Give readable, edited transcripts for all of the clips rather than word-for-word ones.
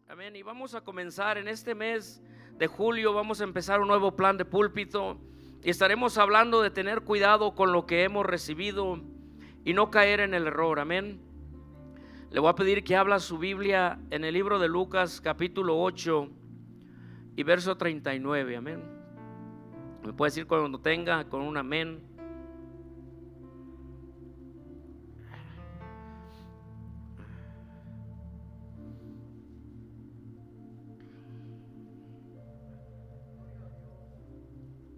Amén. Y vamos a comenzar en este mes de julio, vamos a empezar un nuevo plan de púlpito y estaremos hablando de tener cuidado con lo que hemos recibido y no caer en el error. Amén. Le voy a pedir que abra su Biblia en el libro de Lucas capítulo 8 y verso 39. Amén. Me puede decir cuando tenga con un amén.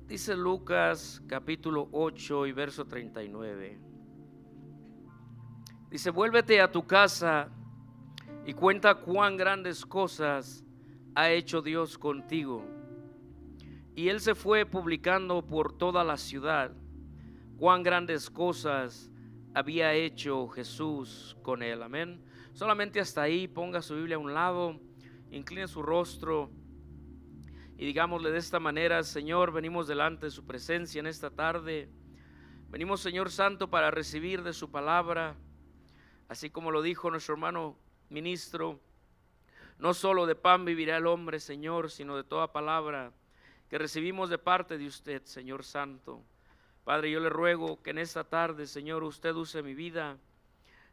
Dice Lucas capítulo 8 y verso 39. Dice: vuélvete a tu casa y cuenta cuán grandes cosas ha hecho Dios contigo. Y él se fue publicando por toda la ciudad cuán grandes cosas había hecho Jesús con él. Amén. Solamente hasta ahí. Ponga su Biblia a un lado, incline su rostro y digámosle de esta manera: Señor, venimos delante de su presencia en esta tarde. Venimos, Señor Santo, para recibir de su palabra, así como lo dijo nuestro hermano ministro: no solo de pan vivirá el hombre, Señor, sino de toda palabra que recibimos de parte de usted, Señor Santo. Padre, yo le ruego que en esta tarde, Señor, usted use mi vida,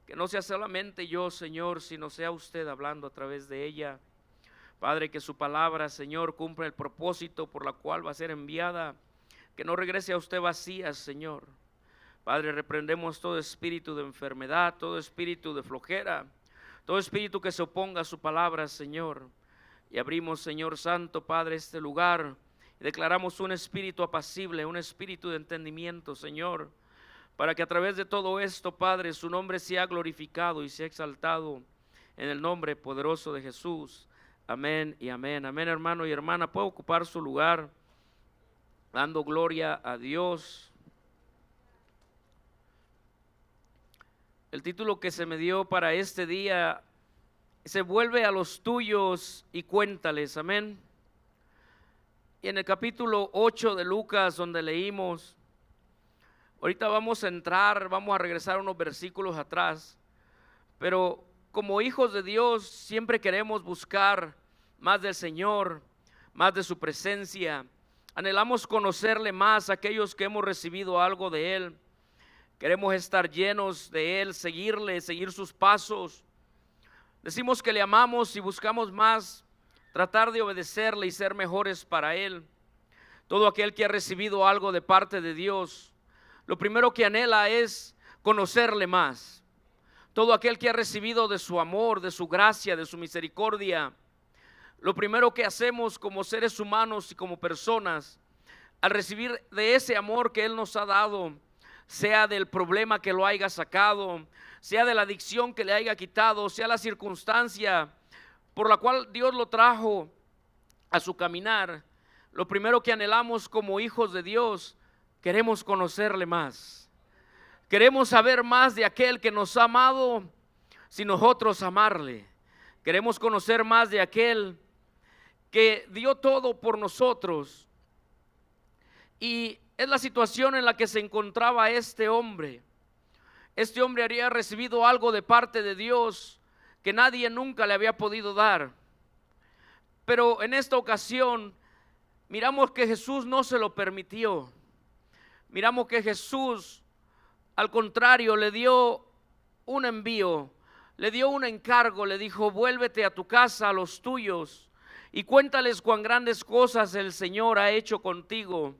que no sea solamente yo, Señor, sino sea usted hablando a través de ella. Padre, que su palabra, Señor, cumpla el propósito por la cual va a ser enviada, que no regrese a usted vacía, Señor. Padre, reprendemos todo espíritu de enfermedad, todo espíritu de flojera, todo espíritu que se oponga a su palabra, Señor. Y abrimos, Señor Santo, Padre, este lugar y declaramos un espíritu apacible, un espíritu de entendimiento, Señor, para que a través de todo esto, Padre, su nombre sea glorificado y sea exaltado en el nombre poderoso de Jesús. Amén y amén. Amén, hermano y hermana. Puede ocupar su lugar dando gloria a Dios. El título que se me dio para este día se: vuelve a los tuyos y cuéntales. Amén. Y en el capítulo 8 de Lucas, donde leímos, ahorita vamos a entrar, vamos a regresar unos versículos atrás, pero como hijos de Dios siempre queremos buscar más del Señor, más de su presencia. Anhelamos conocerle más a aquellos que hemos recibido algo de Él. Queremos estar llenos de Él, seguirle, seguir sus pasos. Decimos que le amamos y buscamos más tratar de obedecerle y ser mejores para Él. Todo aquel que ha recibido algo de parte de Dios, lo primero que anhela es conocerle más. Todo aquel que ha recibido de su amor, de su gracia, de su misericordia, lo primero que hacemos como seres humanos y como personas, al recibir de ese amor que Él nos ha dado, sea del problema que lo haya sacado, sea de la adicción que le haya quitado, sea la circunstancia por la cual Dios lo trajo a su caminar, lo primero que anhelamos como hijos de Dios, queremos conocerle más. Queremos saber más de aquel que nos ha amado sin nosotros amarle. Queremos conocer más de aquel que dio todo por nosotros. Y es la situación en la que se encontraba este hombre. Este hombre había recibido algo de parte de Dios que nadie nunca le había podido dar. Pero en esta ocasión miramos que Jesús no se lo permitió. Miramos que Jesús, al contrario, le dio un envío, le dio un encargo, le dijo: vuélvete a tu casa, a los tuyos, y cuéntales cuán grandes cosas el Señor ha hecho contigo,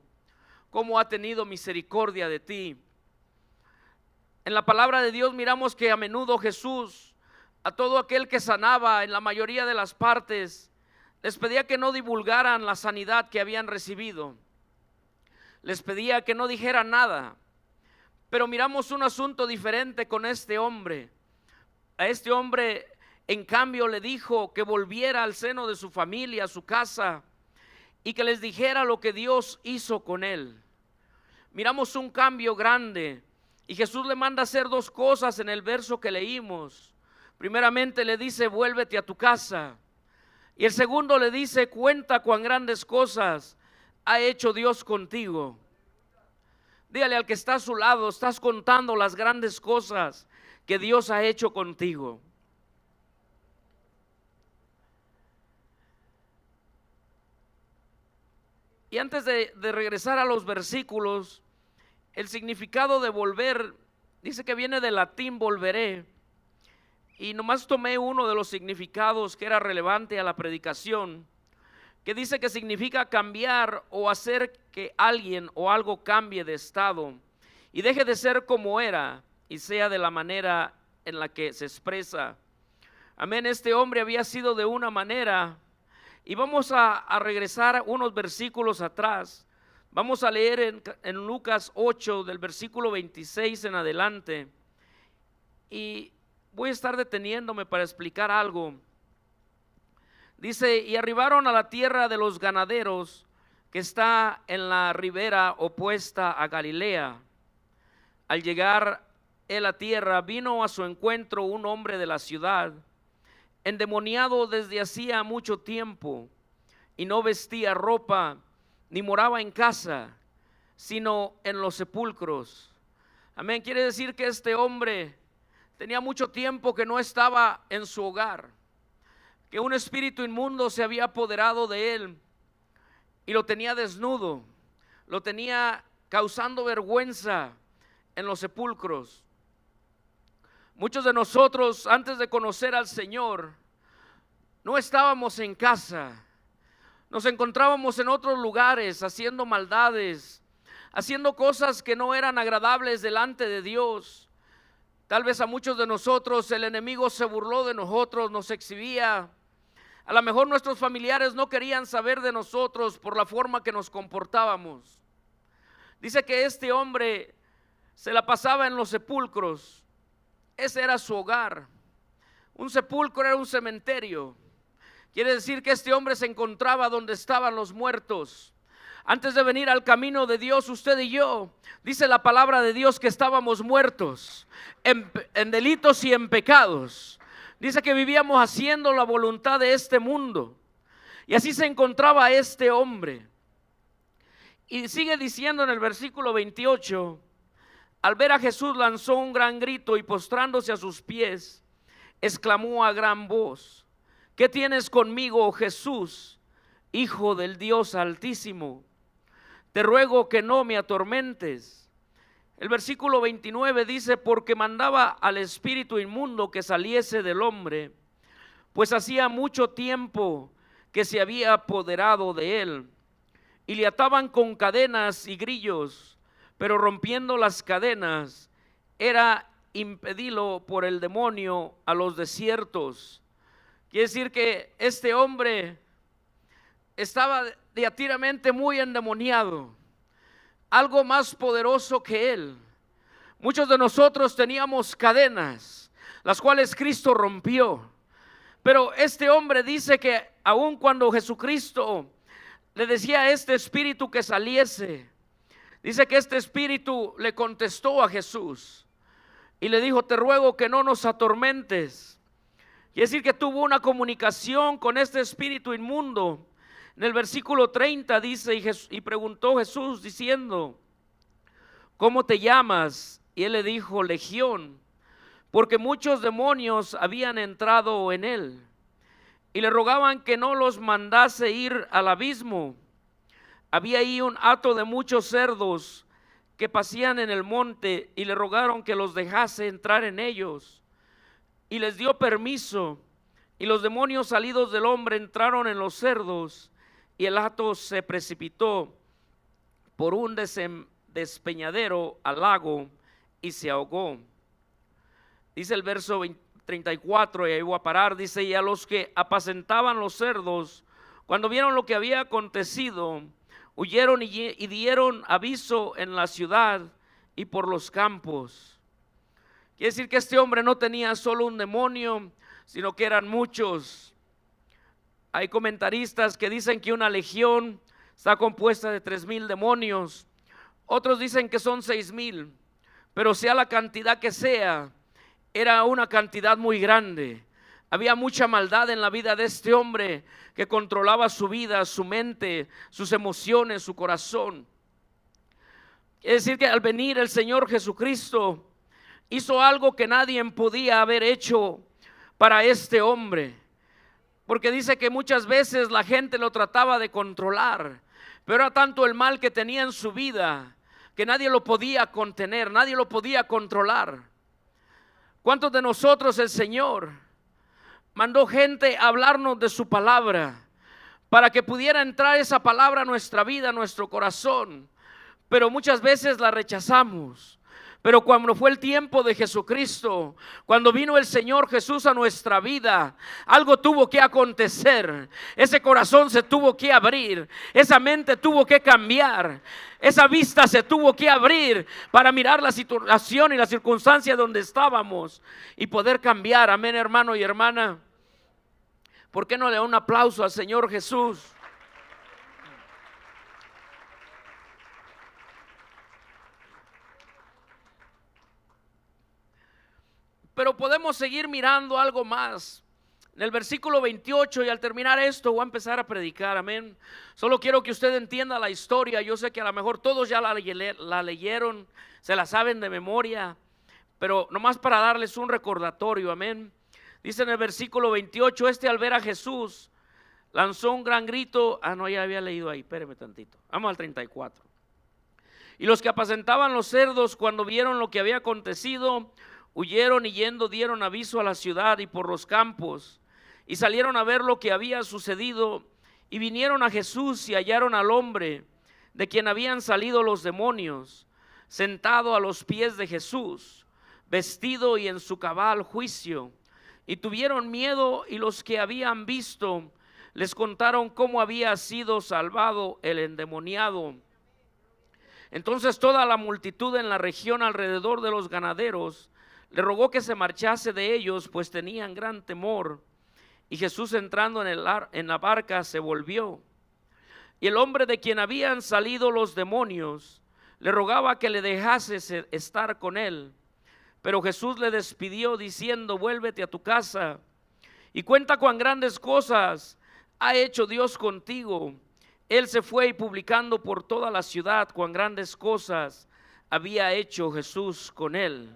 cómo ha tenido misericordia de ti. En la palabra de Dios miramos que a menudo Jesús, a todo aquel que sanaba en la mayoría de las partes, les pedía que no divulgaran la sanidad que habían recibido. Les pedía que no dijeran nada. Pero miramos un asunto diferente con este hombre. A este hombre, en cambio, le dijo que volviera al seno de su familia, a su casa, y que les dijera lo que Dios hizo con él. Miramos un cambio grande. Y Jesús le manda hacer dos cosas en el verso que leímos. Primeramente le dice: vuélvete a tu casa. Y el segundo le dice: cuenta cuán grandes cosas ha hecho Dios contigo. Dígale al que está a su lado: estás contando las grandes cosas que Dios ha hecho contigo. Y antes de regresar a los versículos, el significado de volver, dice que viene del latín volveré. Y nomás tomé uno de los significados que era relevante a la predicación, que dice que significa cambiar o hacer que alguien o algo cambie de estado y deje de ser como era y sea de la manera en la que se expresa. Amén, este hombre había sido de una manera, y vamos a regresar unos versículos atrás. Vamos a leer en Lucas 8 del versículo 26 en adelante, y voy a estar deteniéndome para explicar algo. Dice, y arribaron a la tierra de los ganaderos, que está en la ribera opuesta a Galilea. Al llegar él a tierra, vino a su encuentro un hombre de la ciudad, endemoniado desde hacía mucho tiempo, y no vestía ropa, ni moraba en casa, sino en los sepulcros. Amén, quiere decir que este hombre tenía mucho tiempo que no estaba en su hogar, que un espíritu inmundo se había apoderado de él y lo tenía desnudo, lo tenía causando vergüenza en los sepulcros. Muchos de nosotros, antes de conocer al Señor, no estábamos en casa, nos encontrábamos en otros lugares haciendo maldades, haciendo cosas que no eran agradables delante de Dios. Tal vez a muchos de nosotros el enemigo se burló de nosotros, nos exhibía. A lo mejor nuestros familiares no querían saber de nosotros por la forma que nos comportábamos. Dice que este hombre se la pasaba en los sepulcros. Ese era su hogar. Un sepulcro era un cementerio. Quiere decir que este hombre se encontraba donde estaban los muertos. Antes de venir al camino de Dios, usted y yo, dice la palabra de Dios que estábamos muertos en delitos y en pecados. Dice que vivíamos haciendo la voluntad de este mundo. Y así se encontraba este hombre. Y sigue diciendo en el versículo 28, al ver a Jesús lanzó un gran grito y postrándose a sus pies, exclamó a gran voz, ¿qué tienes conmigo, Jesús, Hijo del Dios Altísimo? Te ruego que no me atormentes. El versículo 29 dice, porque mandaba al espíritu inmundo que saliese del hombre, pues hacía mucho tiempo que se había apoderado de él, y le ataban con cadenas y grillos, pero rompiendo las cadenas, era impedilo por el demonio a los desiertos. Quiere decir que este hombre estaba diatiramente muy endemoniado, algo más poderoso que él. Muchos de nosotros teníamos cadenas, las cuales Cristo rompió, pero este hombre dice que aun cuando Jesucristo le decía a este espíritu que saliese, dice que este espíritu le contestó a Jesús y le dijo, te ruego que no nos atormentes. Quiere decir que tuvo una comunicación con este espíritu inmundo. En el versículo 30 dice, y preguntó Jesús diciendo, ¿cómo te llamas? Y él le dijo, Legión, porque muchos demonios habían entrado en él. Y le rogaban que no los mandase ir al abismo. Había ahí un hato de muchos cerdos que pasían en el monte, y le rogaron que los dejase entrar en ellos. Y les dio permiso, y los demonios salidos del hombre entraron en los cerdos, y el hato se precipitó por un despeñadero al lago y se ahogó. Dice el verso 34, y ahí voy a parar, dice, y a los que apacentaban los cerdos, cuando vieron lo que había acontecido, huyeron y dieron aviso en la ciudad y por los campos. Quiere decir que este hombre no tenía solo un demonio, sino que eran muchos. Hay comentaristas que dicen que una legión está compuesta de 3,000 demonios. Otros dicen que son 6,000, pero sea la cantidad que sea, era una cantidad muy grande. Había mucha maldad en la vida de este hombre que controlaba su vida, su mente, sus emociones, su corazón. Es decir que al venir el Señor Jesucristo hizo algo que nadie podía haber hecho para este hombre. Porque dice que muchas veces la gente lo trataba de controlar, pero era tanto el mal que tenía en su vida que nadie lo podía contener, nadie lo podía controlar. ¿Cuántos de nosotros el Señor mandó gente a hablarnos de su palabra para que pudiera entrar esa palabra a nuestra vida, a nuestro corazón? Pero muchas veces la rechazamos. Pero cuando fue el tiempo de Jesucristo, cuando vino el Señor Jesús a nuestra vida, algo tuvo que acontecer. Ese corazón se tuvo que abrir, esa mente tuvo que cambiar, esa vista se tuvo que abrir para mirar la situación y la circunstancia donde estábamos y poder cambiar. Amén, hermano y hermana. ¿Por qué no le da un aplauso al Señor Jesús? Pero podemos seguir mirando algo más. En el versículo 28, y al terminar esto voy a empezar a predicar, amén. Solo quiero que usted entienda la historia. Yo sé que a lo mejor todos ya la leyeron, se la saben de memoria, pero nomás para darles un recordatorio, amén. Dice en el versículo 28, al ver a Jesús, lanzó un gran grito. No, ya había leído ahí, espéreme tantito. Vamos al 34. Y los que apacentaban los cerdos, cuando vieron lo que había acontecido, huyeron y yendo dieron aviso a la ciudad y por los campos, y salieron a ver lo que había sucedido, y vinieron a Jesús y hallaron al hombre de quien habían salido los demonios, sentado a los pies de Jesús, vestido y en su cabal juicio, y tuvieron miedo, y los que habían visto les contaron cómo había sido salvado el endemoniado. Entonces toda la multitud en la región alrededor de los ganaderos le rogó que se marchase de ellos, pues tenían gran temor. Y Jesús, entrando en la barca, se volvió. Y el hombre de quien habían salido los demonios le rogaba que le dejase estar con él. Pero Jesús le despidió diciendo: vuélvete a tu casa y cuenta cuán grandes cosas ha hecho Dios contigo. Él se fue y publicando por toda la ciudad cuán grandes cosas había hecho Jesús con él.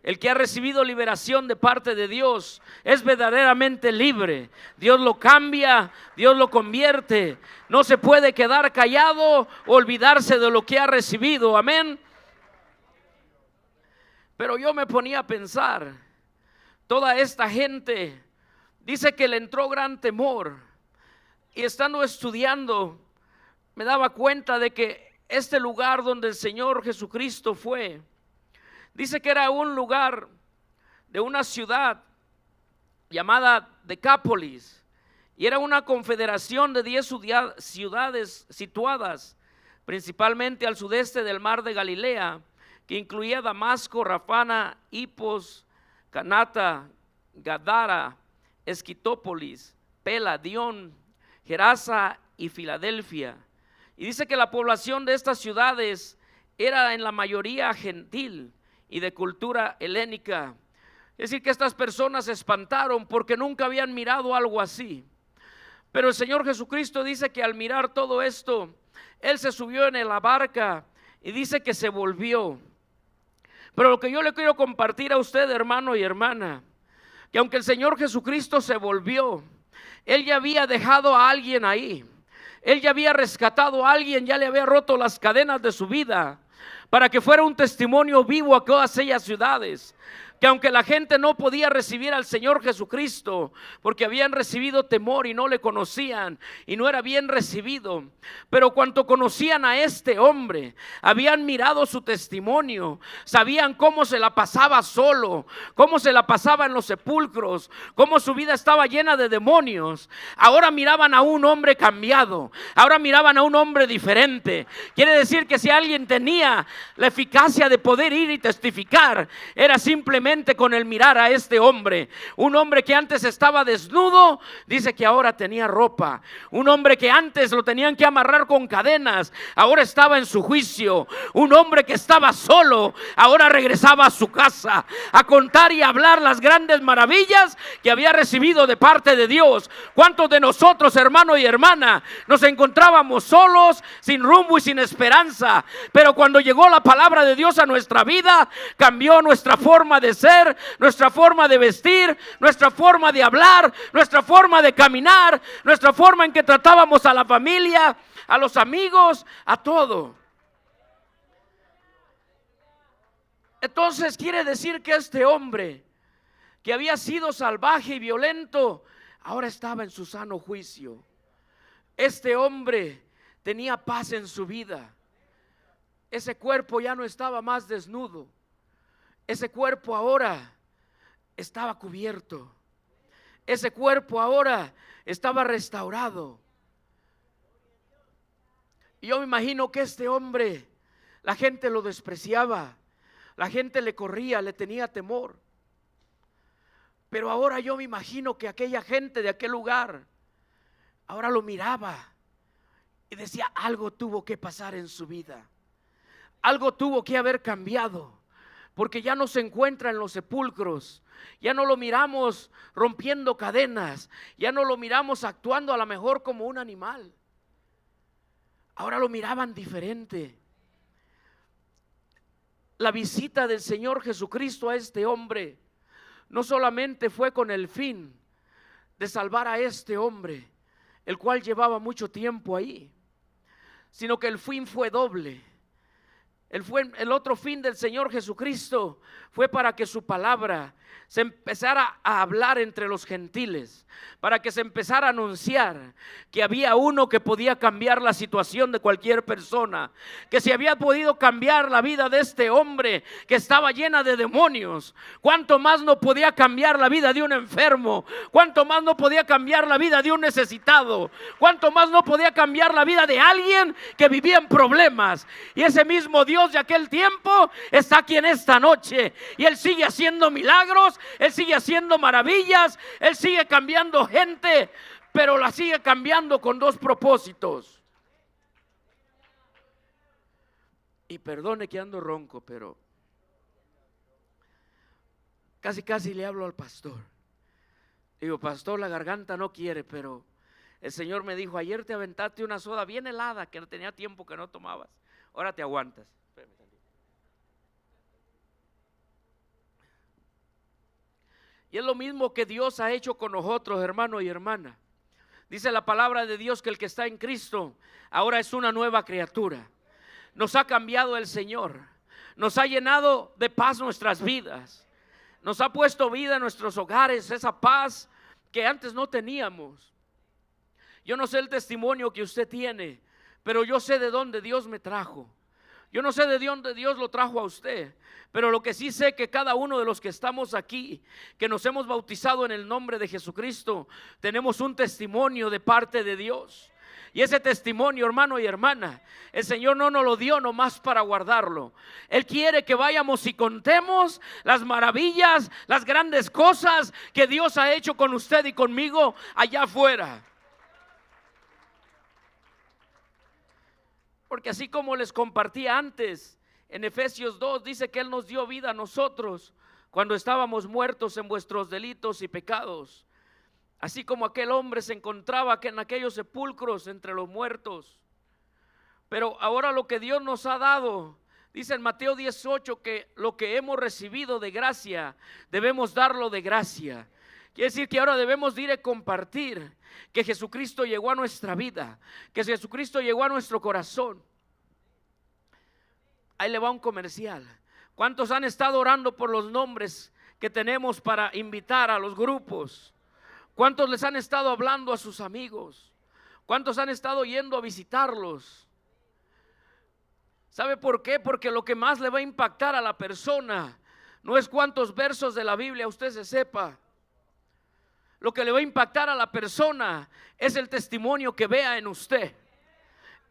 El que ha recibido liberación de parte de Dios es verdaderamente libre. Dios lo cambia, Dios lo convierte. No se puede quedar callado o olvidarse de lo que ha recibido. Amén. Pero yo me ponía a pensar, toda esta gente dice que le entró gran temor, y estando estudiando me daba cuenta de que este lugar donde el Señor Jesucristo fue, dice que era un lugar de una ciudad llamada Decápolis, y era una confederación de 10 ciudades situadas principalmente al sudeste del mar de Galilea, que incluía Damasco, Rafana, Hipos, Canata, Gadara, Esquitópolis, Pela, Dión, Gerasa y Filadelfia. Y dice que la población de estas ciudades era en la mayoría gentil y de cultura helénica. Es decir, que estas personas se espantaron porque nunca habían mirado algo así. Pero el Señor Jesucristo dice que al mirar todo esto, Él se subió en la barca y dice que se volvió. Pero lo que yo le quiero compartir a usted, hermano y hermana, que aunque el Señor Jesucristo se volvió, Él ya había dejado a alguien ahí. Él ya había rescatado a alguien, ya le había roto las cadenas de su vida, para que fuera un testimonio vivo a todas aquellas ciudades. Que aunque la gente no podía recibir al Señor Jesucristo porque habían recibido temor y no le conocían y no era bien recibido, pero cuanto conocían a este hombre, habían mirado su testimonio, sabían cómo se la pasaba solo, cómo se la pasaba en los sepulcros, cómo su vida estaba llena de demonios. Ahora miraban a un hombre cambiado, ahora miraban a un hombre diferente. Quiere decir que si alguien tenía la eficacia de poder ir y testificar, era simplemente con el mirar a este hombre. Un hombre que antes estaba desnudo, dice que ahora tenía ropa. Un hombre que antes lo tenían que amarrar con cadenas, ahora estaba en su juicio. Un hombre que estaba solo, ahora regresaba a su casa a contar y hablar las grandes maravillas que había recibido de parte de Dios. ¿Cuántos de nosotros, hermano y hermana, nos encontrábamos solos, sin rumbo y sin esperanza? Pero cuando llegó la palabra de Dios a nuestra vida, cambió nuestra forma de ser, nuestra forma de vestir, nuestra forma de hablar, nuestra forma de caminar, nuestra forma en que tratábamos a la familia, a los amigos, a todo. Entonces quiere decir que este hombre, que había sido salvaje y violento, ahora estaba en su sano juicio. Este hombre tenía paz en su vida. Ese cuerpo ya no estaba más desnudo. Ese cuerpo ahora estaba cubierto. Ese cuerpo ahora estaba restaurado. Y yo me imagino que este hombre, la gente lo despreciaba, la gente le corría, le tenía temor. Pero ahora yo me imagino que aquella gente de aquel lugar ahora lo miraba y decía: algo tuvo que pasar en su vida, algo tuvo que haber cambiado, porque ya no se encuentra en los sepulcros, ya no lo miramos rompiendo cadenas, ya no lo miramos actuando a lo mejor como un animal. Ahora lo miraban diferente. La visita del Señor Jesucristo a este hombre no solamente fue con el fin de salvar a este hombre, el cual llevaba mucho tiempo ahí, sino que el fin fue doble. El otro fin del Señor Jesucristo fue para que su palabra se empezara a hablar entre los gentiles, para que se empezara a anunciar que había uno que podía cambiar la situación de cualquier persona, que si había podido cambiar la vida de este hombre que estaba llena de demonios, cuánto más no podía cambiar la vida de un enfermo, cuánto más no podía cambiar la vida de un necesitado, cuánto más no podía cambiar la vida de alguien que vivía en problemas. Y ese mismo Dios de aquel tiempo está aquí en esta noche, y Él sigue haciendo milagros, Él sigue haciendo maravillas, Él sigue cambiando gente, pero la sigue cambiando con dos propósitos. Y perdone que ando ronco, pero casi le hablo al pastor. Digo: pastor, la garganta no quiere, pero el Señor me dijo: ayer te aventaste una soda bien helada que tenía tiempo que no tomabas, ahora te aguantas. Y es lo mismo que Dios ha hecho con nosotros, hermano y hermana. Dice la palabra de Dios que el que está en Cristo ahora es una nueva criatura. Nos ha cambiado el Señor, nos ha llenado de paz nuestras vidas, nos ha puesto vida en nuestros hogares, esa paz que antes no teníamos. Yo no sé el testimonio que usted tiene, pero yo sé de dónde Dios me trajo. Yo no sé de dónde Dios lo trajo a usted, pero lo que sí sé que cada uno de los que estamos aquí, que nos hemos bautizado en el nombre de Jesucristo, tenemos un testimonio de parte de Dios. Y ese testimonio, hermano y hermana, el Señor no nos lo dio nomás para guardarlo. Él quiere que vayamos y contemos las maravillas, las grandes cosas que Dios ha hecho con usted y conmigo allá afuera. Porque así como les compartí antes, en Efesios 2 dice que Él nos dio vida a nosotros cuando estábamos muertos en vuestros delitos y pecados. Así como aquel hombre se encontraba en aquellos sepulcros entre los muertos. Pero ahora lo que Dios nos ha dado, dice en Mateo 18, que lo que hemos recibido de gracia, debemos darlo de gracia. Quiere decir que ahora debemos ir a compartir que Jesucristo llegó a nuestra vida, que Jesucristo llegó a nuestro corazón. Ahí le va un comercial. ¿Cuántos han estado orando por los nombres que tenemos para invitar a los grupos? ¿Cuántos les han estado hablando a sus amigos? ¿Cuántos han estado yendo a visitarlos? ¿Sabe por qué? Porque lo que más le va a impactar a la persona no es cuántos versos de la Biblia usted se sepa. Lo que le va a impactar a la persona es el testimonio que vea en usted.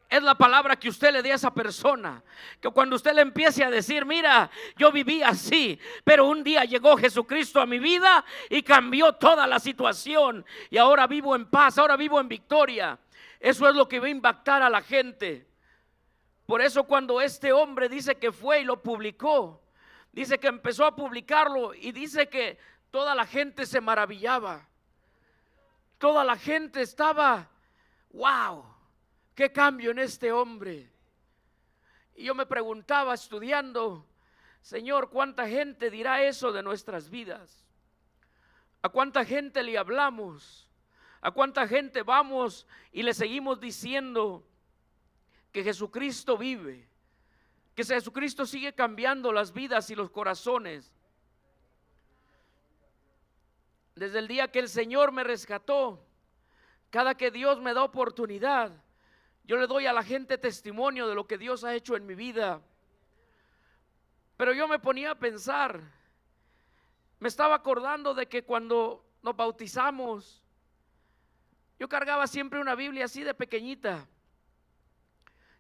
Es la palabra que usted le dé a esa persona. Que cuando usted le empiece a decir: mira, yo viví así, pero un día llegó Jesucristo a mi vida y cambió toda la situación, y ahora vivo en paz, ahora vivo en victoria. Eso es lo que va a impactar a la gente. Por eso cuando este hombre dice que fue y lo publicó, dice que empezó a publicarlo, y dice que toda la gente se maravillaba. Toda la gente estaba: wow, qué cambio en este hombre. Y yo me preguntaba estudiando, Señor, ¿cuánta gente dirá eso de nuestras vidas? ¿A cuánta gente le hablamos? ¿A cuánta gente vamos y le seguimos diciendo que Jesucristo vive? Que Jesucristo sigue cambiando las vidas y los corazones. Desde el día que el Señor me rescató, cada que Dios me da oportunidad, yo le doy a la gente testimonio de lo que Dios ha hecho en mi vida. Pero yo me ponía a pensar, me estaba acordando de que cuando nos bautizamos, yo cargaba siempre una Biblia así de pequeñita.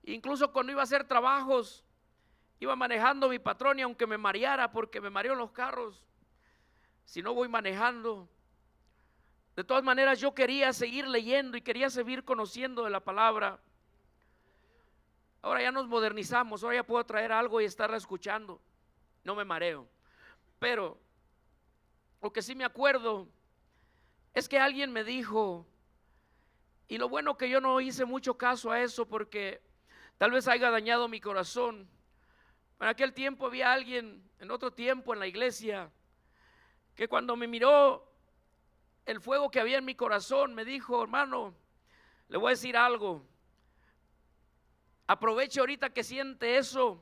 Incluso cuando iba a hacer trabajos, iba manejando mi patrón, y aunque me mareara, porque me mareo en los carros, si no voy manejando, de todas maneras yo quería seguir leyendo y quería seguir conociendo de la palabra. Ahora ya nos modernizamos, ahora ya puedo traer algo y estarla escuchando, no me mareo. Pero lo que sí me acuerdo es que alguien me dijo, y lo bueno que yo no hice mucho caso a eso porque tal vez haya dañado mi corazón. En aquel tiempo había alguien, en otro tiempo en la iglesia, que cuando me miró el fuego que había en mi corazón, me dijo: hermano, le voy a decir algo, aproveche ahorita que siente eso,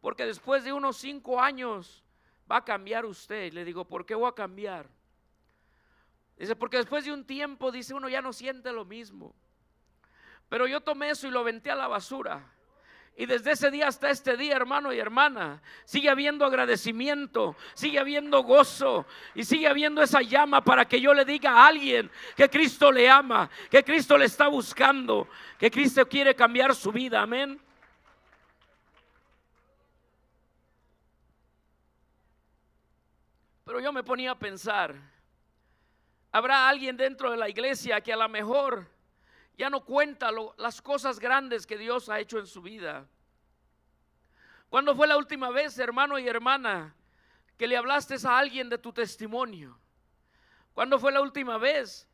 porque después de unos 5 años va a cambiar usted. Le digo: ¿por qué voy a cambiar? Dice: porque después de un tiempo, dice, uno ya no siente lo mismo. Pero yo tomé eso y lo aventé a la basura. Y desde ese día hasta este día, hermano y hermana, sigue habiendo agradecimiento, sigue habiendo gozo y sigue habiendo esa llama para que yo le diga a alguien que Cristo le ama, que Cristo le está buscando, que Cristo quiere cambiar su vida. Amén. Pero yo me ponía a pensar, habrá alguien dentro de la iglesia que a lo mejor ya no cuenta las cosas grandes que Dios ha hecho en su vida. ¿Cuándo fue la última vez, hermano y hermana, que le hablaste a alguien de tu testimonio? ¿Cuándo fue la última vez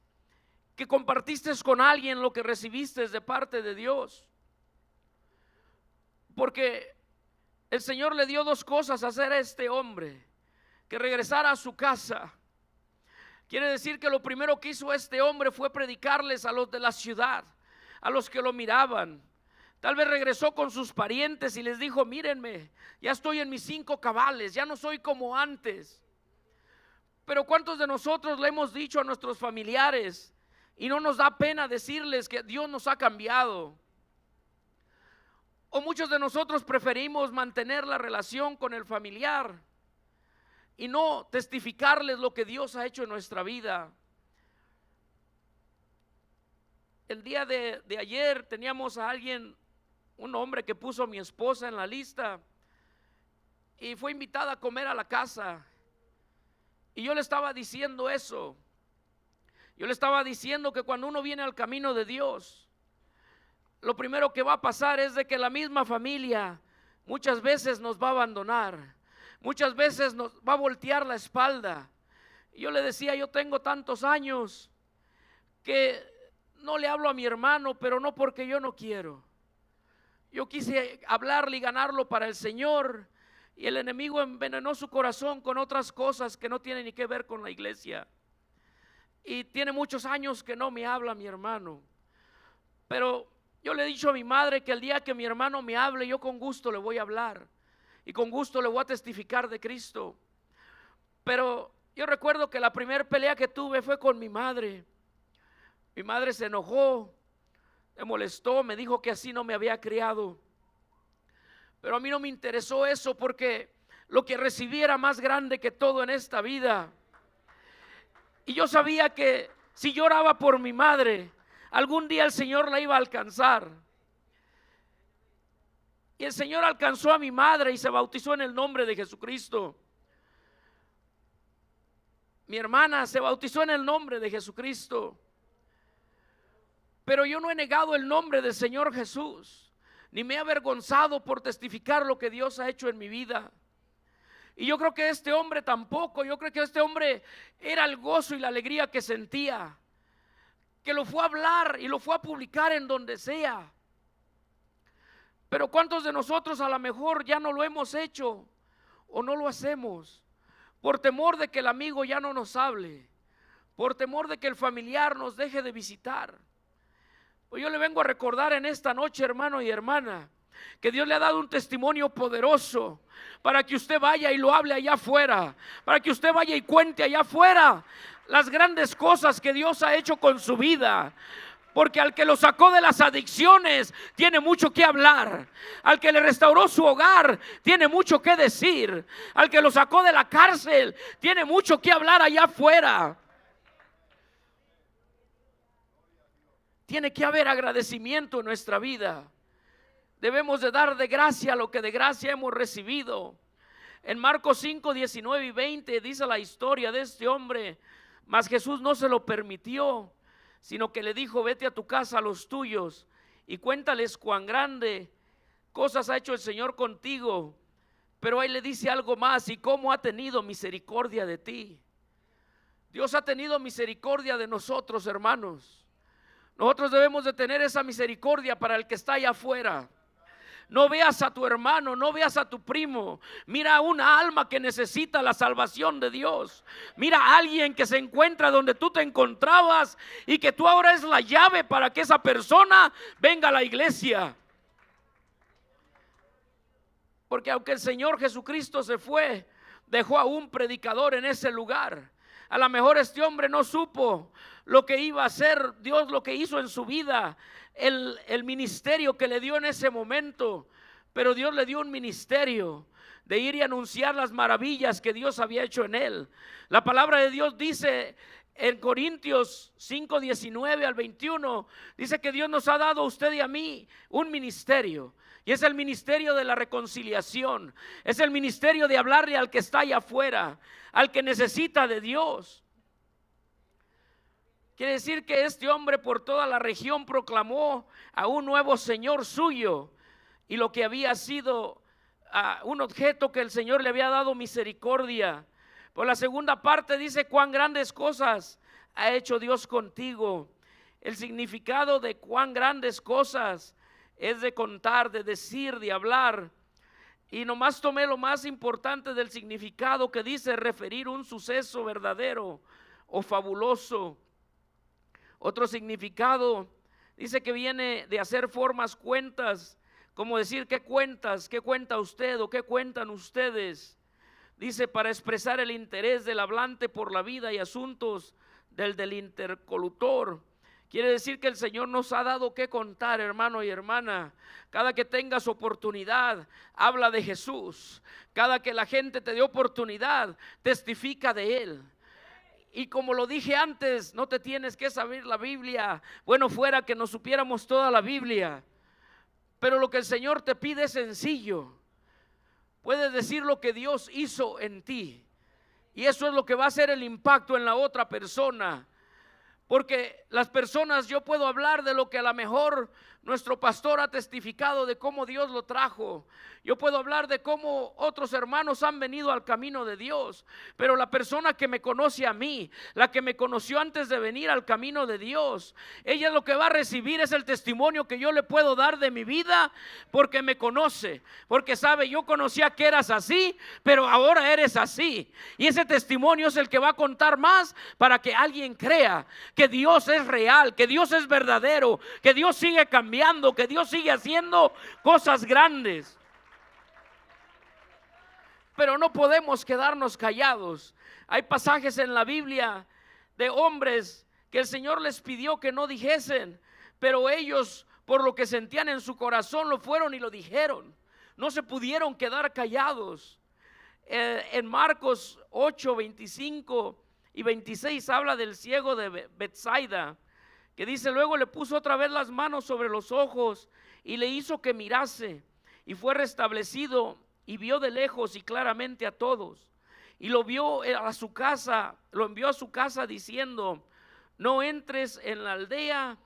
que compartiste con alguien lo que recibiste de parte de Dios? Porque el Señor le dio 2 cosas a hacer a este hombre: que regresara a su casa. Quiere decir que lo primero que hizo este hombre fue predicarles a los de la ciudad, a los que lo miraban. Tal vez regresó con sus parientes y les dijo: mírenme, ya estoy en mis 5 cabales, ya no soy como antes. Pero ¿cuántos de nosotros le hemos dicho a nuestros familiares y no nos da pena decirles que Dios nos ha cambiado? O muchos de nosotros preferimos mantener la relación con el familiar y no testificarles lo que Dios ha hecho en nuestra vida. El día de ayer teníamos a alguien, un hombre que puso a mi esposa en la lista y fue invitada a comer a la casa. Y yo le estaba diciendo eso. Yo le estaba diciendo que cuando uno viene al camino de Dios, lo primero que va a pasar es de que la misma familia muchas veces nos va a abandonar. Muchas veces nos va a voltear la espalda. Y yo le decía: yo tengo tantos años que no le hablo a mi hermano, pero no porque yo no quiero. Yo quise hablarle y ganarlo para el Señor, y el enemigo envenenó su corazón con otras cosas que no tienen ni que ver con la iglesia. Y tiene muchos años que no me habla mi hermano. Pero yo le he dicho a mi madre que el día que mi hermano me hable, yo con gusto le voy a hablar. Y con gusto le voy a testificar de Cristo. Pero yo recuerdo que la primera pelea que tuve fue con mi madre. Mi madre se enojó, me molestó, me dijo que así no me había criado. Pero a mí no me interesó eso, porque lo que recibí era más grande que todo en esta vida. Y yo sabía que si yo oraba por mi madre, algún día el Señor la iba a alcanzar. Y el Señor alcanzó a mi madre y se bautizó en el nombre de Jesucristo. Mi hermana se bautizó en el nombre de Jesucristo. Pero yo no he negado el nombre del Señor Jesús, ni me he avergonzado por testificar lo que Dios ha hecho en mi vida. Y yo creo que este hombre tampoco. Yo creo que este hombre era el gozo y la alegría que sentía, que lo fue a hablar y lo fue a publicar en donde sea. Pero ¿cuántos de nosotros a lo mejor ya no lo hemos hecho? o no lo hacemos, por temor de que el amigo ya no nos hable, por temor de que el familiar nos deje de visitar. Pues yo le vengo a recordar en esta noche, hermano y hermana, que Dios le ha dado un testimonio poderoso para que usted vaya y lo hable allá afuera, para que usted vaya y cuente allá afuera las grandes cosas que Dios ha hecho con su vida. Porque al que lo sacó de las adicciones tiene mucho que hablar. Al que le restauró su hogar tiene mucho que decir. Al que lo sacó de la cárcel tiene mucho que hablar allá afuera. Tiene que haber agradecimiento en nuestra vida. Debemos de dar de gracia lo que de gracia hemos recibido. En Marcos 5, 19 y 20 dice la historia de este hombre. Mas Jesús no se lo permitió, sino que le dijo: vete a tu casa, a los tuyos, y cuéntales cuán grande cosas ha hecho el Señor contigo. Pero ahí le dice algo más: y cómo ha tenido misericordia de ti. Dios ha tenido misericordia de nosotros, hermanos. Nosotros debemos de tener esa misericordia para el que está allá afuera. No veas a tu hermano, no veas a tu primo. Mira a una alma que necesita la salvación de Dios. Mira a alguien que se encuentra donde tú te encontrabas y que tú ahora es la llave para que esa persona venga a la iglesia. Porque aunque el Señor Jesucristo se fue, dejó a un predicador en ese lugar. A lo mejor este hombre no supo lo que iba a hacer Dios, lo que hizo en su vida, el ministerio que le dio en ese momento. Pero Dios le dio un ministerio de ir y anunciar las maravillas que Dios había hecho en él. La palabra de Dios dice en Corintios 5, 19 al 21, dice que Dios nos ha dado a usted y a mí un ministerio. Y es el ministerio de la reconciliación. Es el ministerio de hablarle al que está allá afuera, al que necesita de Dios. Quiere decir que este hombre por toda la región proclamó a un nuevo Señor suyo, y lo que había sido un objeto que el Señor le había dado misericordia. Por la segunda parte dice: cuán grandes cosas ha hecho Dios contigo. El significado de cuán grandes cosas es de contar, de decir, de hablar. Y nomás tomé lo más importante del significado, que dice referir un suceso verdadero o fabuloso. Otro significado dice que viene de hacer formas cuentas, como decir: ¿qué cuentas? ¿Qué cuenta usted o qué cuentan ustedes? Dice para expresar el interés del hablante por la vida y asuntos del interlocutor. Quiere decir que el Señor nos ha dado que contar, hermano y hermana. Cada que tengas oportunidad, habla de Jesús. Cada que la gente te dé oportunidad, testifica de Él. Y como lo dije antes, no te tienes que saber la Biblia. Bueno, fuera que nos supiéramos toda la Biblia. Pero lo que el Señor te pide es sencillo. Puedes decir lo que Dios hizo en ti. Y eso es lo que va a hacer el impacto en la otra persona. Porque las personas, yo puedo hablar de lo que a lo mejor nuestro pastor ha testificado, de cómo Dios lo trajo. Yo puedo hablar de cómo otros hermanos han venido al camino de Dios. Pero la persona que me conoce a mí, la que me conoció antes de venir al camino de Dios, ella lo que va a recibir es el testimonio que yo le puedo dar de mi vida, porque me conoce, porque sabe: yo conocía que eras así, pero ahora eres así. Y ese testimonio es el que va a contar más para que alguien crea que Dios es real, que Dios es verdadero, que Dios sigue cambiando, que Dios sigue haciendo cosas grandes. Pero no podemos quedarnos callados. Hay pasajes en la Biblia de hombres que el Señor les pidió que no dijesen, pero ellos, por lo que sentían en su corazón, lo fueron y lo dijeron. No se pudieron quedar callados. En Marcos 8, 25 y 26 habla del ciego de Betsaida, que dice: luego le puso otra vez las manos sobre los ojos y le hizo que mirase, y fue restablecido, y vio de lejos y claramente a todos. Y lo vio a su casa, lo envió a su casa diciendo: no entres en la aldea,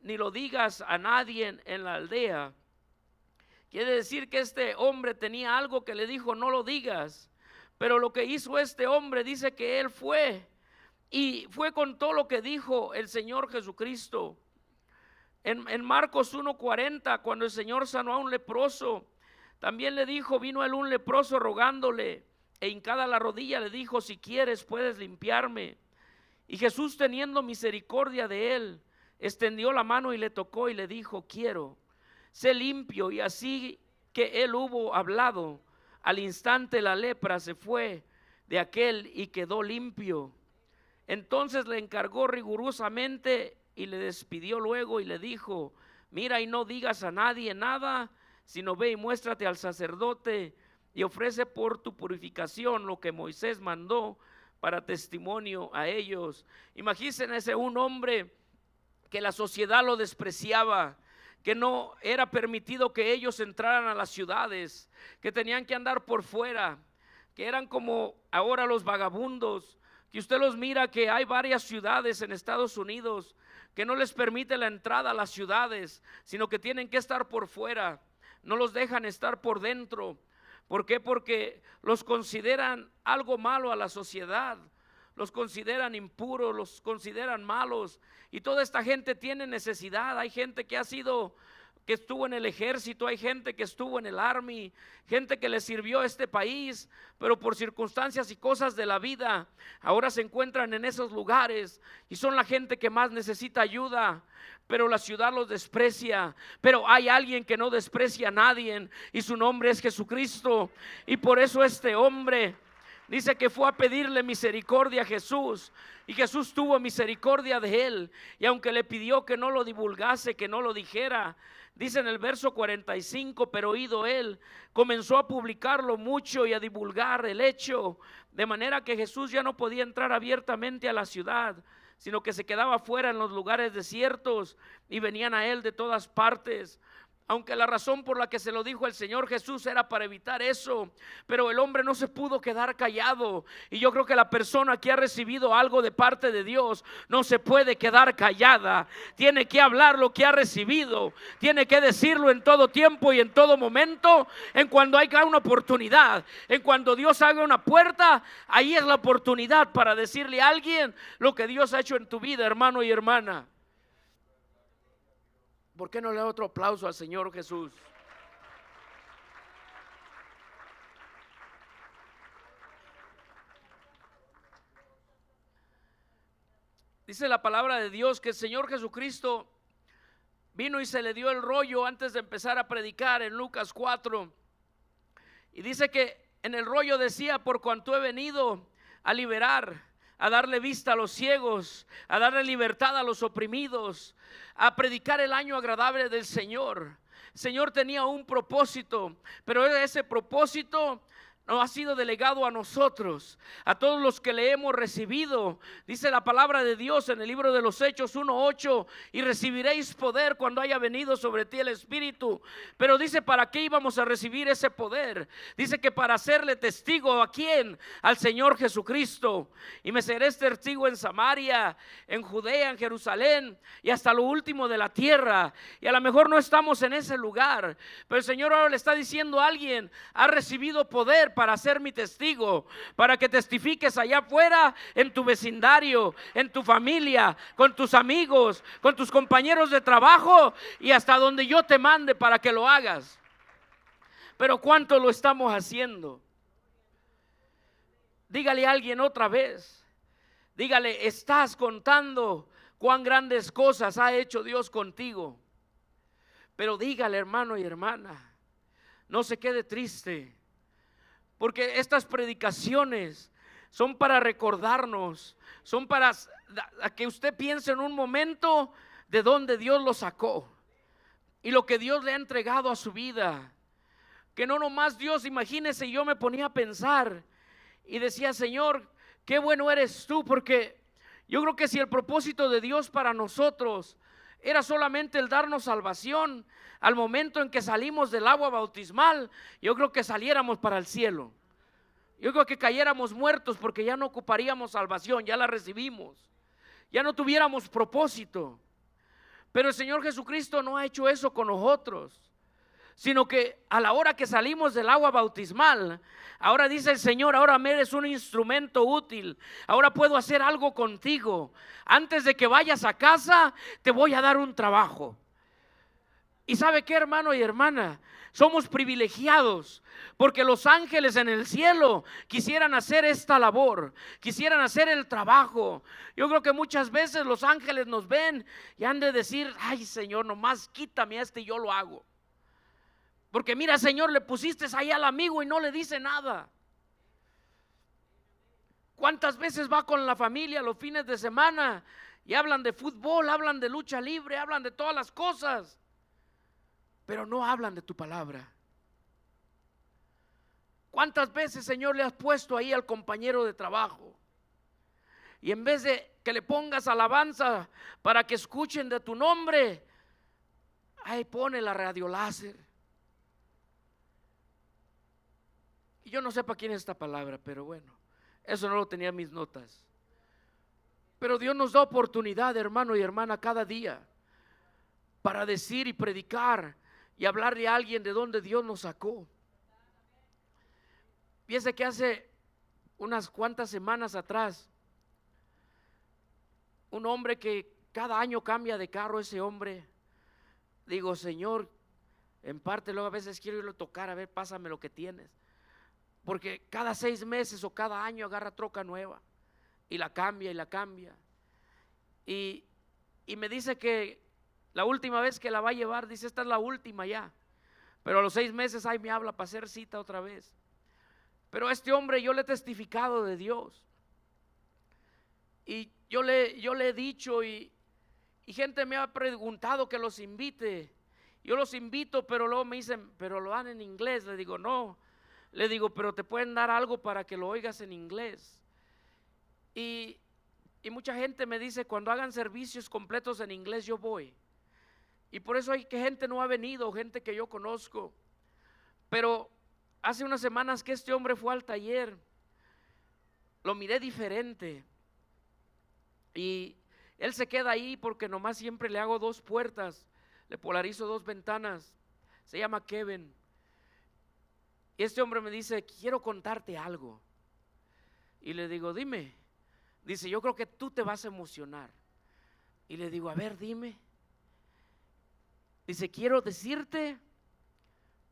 ni lo digas a nadie en la aldea. Quiere decir que este hombre tenía algo que le dijo: no lo digas. Pero lo que hizo este hombre, dice que él fue, y fue con todo lo que dijo el Señor Jesucristo. En Marcos 1:40, cuando el Señor sanó a un leproso, también le dijo: vino él un leproso rogándole e hincada la rodilla le dijo: si quieres puedes limpiarme. Y Jesús, teniendo misericordia de él, extendió la mano y le tocó y le dijo: quiero, sé limpio. Y así que él hubo hablado, al instante la lepra se fue de aquel y quedó limpio. Entonces le encargó rigurosamente y le despidió luego y le dijo: mira y no digas a nadie nada, sino ve y muéstrate al sacerdote y ofrece por tu purificación lo que Moisés mandó para testimonio a ellos. Imagínense un hombre que la sociedad lo despreciaba, que no era permitido que ellos entraran a las ciudades, que tenían que andar por fuera, que eran como ahora los vagabundos, que usted los mira, que hay varias ciudades en Estados Unidos que no les permite la entrada a las ciudades, sino que tienen que estar por fuera, no los dejan estar por dentro. ¿Por qué? Porque los consideran algo malo a la sociedad, los consideran impuros, los consideran malos, y toda esta gente tiene necesidad. Hay gente que estuvo en el ejército, hay gente que estuvo en el army, gente que le sirvió a este país, pero por circunstancias y cosas de la vida ahora se encuentran en esos lugares y son la gente que más necesita ayuda, pero la ciudad los desprecia. Pero hay alguien que no desprecia a nadie y su nombre es Jesucristo. Y por eso este hombre dice que fue a pedirle misericordia a Jesús, y Jesús tuvo misericordia de él, y aunque le pidió que no lo divulgase, que no lo dijera, dice en el verso 45, pero oído él, comenzó a publicarlo mucho y a divulgar el hecho, de manera que Jesús ya no podía entrar abiertamente a la ciudad, sino que se quedaba fuera en los lugares desiertos, y venían a él de todas partes. Aunque la razón por la que se lo dijo el Señor Jesús era para evitar eso, pero el hombre no se pudo quedar callado. Y yo creo que la persona que ha recibido algo de parte de Dios no se puede quedar callada. Tiene que hablar lo que ha recibido, tiene que decirlo en todo tiempo y en todo momento. En cuando haya una oportunidad, en cuando Dios haga una puerta, ahí es la oportunidad para decirle a alguien lo que Dios ha hecho en tu vida, hermano y hermana. ¿Por qué no le da otro aplauso al Señor Jesús? Dice la palabra de Dios que el Señor Jesucristo vino y se le dio el rollo antes de empezar a predicar en Lucas 4. Y dice que en el rollo decía: por cuanto he venido a liberar, a darle vista a los ciegos, a darle libertad a los oprimidos, a predicar el año agradable del Señor. El Señor tenía un propósito, pero ese propósito no ha sido delegado a nosotros, a todos los que le hemos recibido. Dice la palabra de Dios en el libro de los Hechos 1:8: y recibiréis poder cuando haya venido sobre ti el Espíritu. Pero dice, ¿para qué íbamos a recibir ese poder? Dice que para hacerle testigo. ¿A quién? Al Señor Jesucristo. Y me seréis testigo en Samaria, en Judea, en Jerusalén y hasta lo último de la tierra. Y a lo mejor no estamos en ese lugar, pero el Señor ahora le está diciendo a alguien: ha recibido poder para ser mi testigo, para que testifiques allá afuera, en tu vecindario, en tu familia, con tus amigos, con tus compañeros de trabajo y hasta donde yo te mande para que lo hagas. Pero ¿cuánto lo estamos haciendo? Dígale a alguien otra vez, dígale: estás contando cuán grandes cosas ha hecho Dios contigo. Pero dígale, hermano y hermana, no se quede triste, porque estas predicaciones son para recordarnos, son para que usted piense en un momento de donde Dios lo sacó y lo que Dios le ha entregado a su vida. Que no nomás Dios, imagínese, yo me ponía a pensar y decía: Señor, qué bueno eres tú, porque yo creo que si el propósito de Dios para nosotros era solamente el darnos salvación, al momento en que salimos del agua bautismal, yo creo que saliéramos para el cielo. Yo creo que cayéramos muertos, porque ya no ocuparíamos salvación, ya la recibimos, ya no tuviéramos propósito. Pero el Señor Jesucristo no ha hecho eso con nosotros, sino que a la hora que salimos del agua bautismal, ahora dice el Señor: ahora me eres un instrumento útil, ahora puedo hacer algo contigo. Antes de que vayas a casa, te voy a dar un trabajo. Y ¿sabe qué, hermano y hermana? Somos privilegiados porque los ángeles en el cielo quisieran hacer esta labor, quisieran hacer el trabajo. Yo creo que muchas veces los ángeles nos ven y han de decir: ay, Señor, nomás quítame a este y yo lo hago. Porque mira, Señor, le pusiste ahí al amigo y no le dice nada. ¿Cuántas veces va con la familia los fines de semana y hablan de fútbol, hablan de lucha libre, hablan de todas las cosas, pero no hablan de tu palabra? ¿Cuántas veces, Señor, le has puesto ahí al compañero de trabajo y en vez de que le pongas alabanza para que escuchen de tu nombre, ahí pone la radio láser? Y yo no sé para quién es esta palabra, pero bueno, eso no lo tenía en mis notas. Pero Dios nos da oportunidad, hermano y hermana, cada día para decir y predicar y hablarle a alguien de donde Dios nos sacó. Piense que hace unas cuantas semanas atrás, un hombre que cada año cambia de carro, ese hombre, digo: Señor, en parte luego a veces quiero irlo a tocar, a ver, pásame lo que tienes. Porque cada 6 meses o cada año agarra troca nueva y la cambia y la cambia. Y me dice que la última vez que la va a llevar, dice: esta es la última ya. Pero a los 6 meses ahí me habla para hacer cita otra vez. Pero a este hombre yo le he testificado de Dios. Y yo le he dicho y gente me ha preguntado que los invite. Yo los invito, pero luego me dicen: pero lo dan en inglés. Le digo: no. Le digo: pero te pueden dar algo para que lo oigas en inglés. Y mucha gente me dice: cuando hagan servicios completos en inglés yo voy. Y por eso hay que gente no ha venido, gente que yo conozco. Pero hace unas semanas que este hombre fue al taller, lo miré diferente. Y él se queda ahí porque nomás siempre le hago 2 puertas, le polarizo 2 ventanas. Se llama Kevin. Y este hombre me dice: quiero contarte algo. Y le digo: dime. Dice: yo creo que tú te vas a emocionar. Y le digo: a ver, dime. Dice: quiero decirte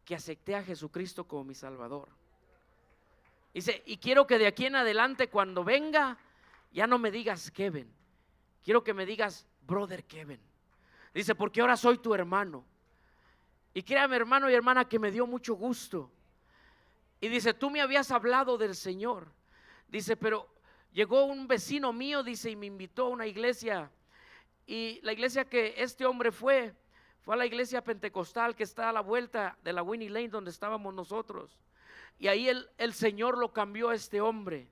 que acepté a Jesucristo como mi Salvador. Dice: y quiero que de aquí en adelante, cuando venga, ya no me digas Kevin, quiero que me digas Brother Kevin. Dice: porque ahora soy tu hermano. Y créame, hermano y hermana, que me dio mucho gusto. Y dice: tú me habías hablado del Señor. Dice: pero llegó un vecino mío, dice, y me invitó a una iglesia. Y la iglesia que este hombre fue a la iglesia pentecostal que está a la vuelta de la Winnie Lane donde estábamos nosotros. Y ahí el Señor lo cambió a este hombre.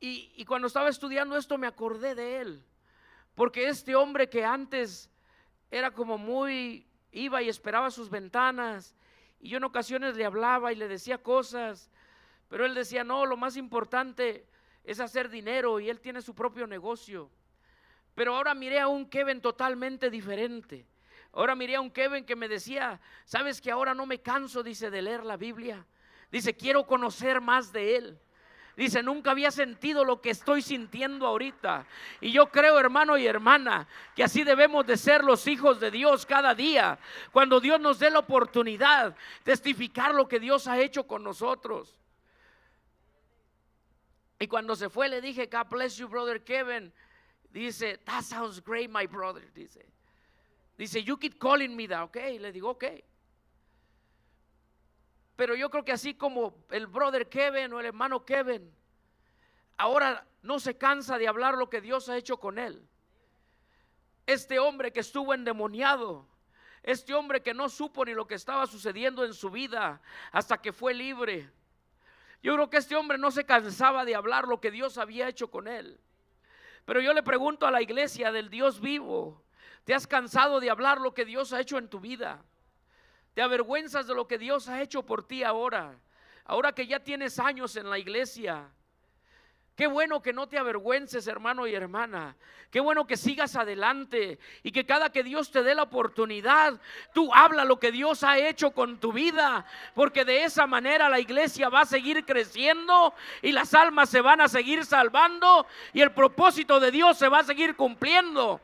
Y cuando estaba estudiando esto me acordé de él. Porque este hombre que antes era como muy, iba y esperaba sus ventanas. Y yo en ocasiones le hablaba y le decía cosas, pero él decía: no, lo más importante es hacer dinero, y él tiene su propio negocio. Pero ahora miré a un Kevin totalmente diferente. Ahora miré a un Kevin que me decía: sabes que ahora no me canso, dice, de leer la Biblia. Dice: quiero conocer más de él. Dice: nunca había sentido lo que estoy sintiendo ahorita. Y yo creo, hermano y hermana, que así debemos de ser los hijos de Dios cada día. Cuando Dios nos dé la oportunidad, testificar lo que Dios ha hecho con nosotros. Y cuando se fue le dije: God bless you, brother Kevin. Dice: that sounds great, my brother. Dice: you keep calling me that, ok. Le digo: ok. Pero yo creo que así como el brother Kevin o el hermano Kevin, ahora no se cansa de hablar lo que Dios ha hecho con él. Este hombre que estuvo endemoniado, este hombre que no supo ni lo que estaba sucediendo en su vida hasta que fue libre. Yo creo que este hombre no se cansaba de hablar lo que Dios había hecho con él. Pero yo le pregunto a la iglesia del Dios vivo: ¿te has cansado de hablar lo que Dios ha hecho en tu vida? ¿Te avergüenzas de lo que Dios ha hecho por ti ahora? Ahora que ya tienes años en la iglesia. Qué bueno que no te avergüences, hermano y hermana. Qué bueno que sigas adelante y que cada que Dios te dé la oportunidad, tú habla lo que Dios ha hecho con tu vida, porque de esa manera la iglesia va a seguir creciendo y las almas se van a seguir salvando y el propósito de Dios se va a seguir cumpliendo.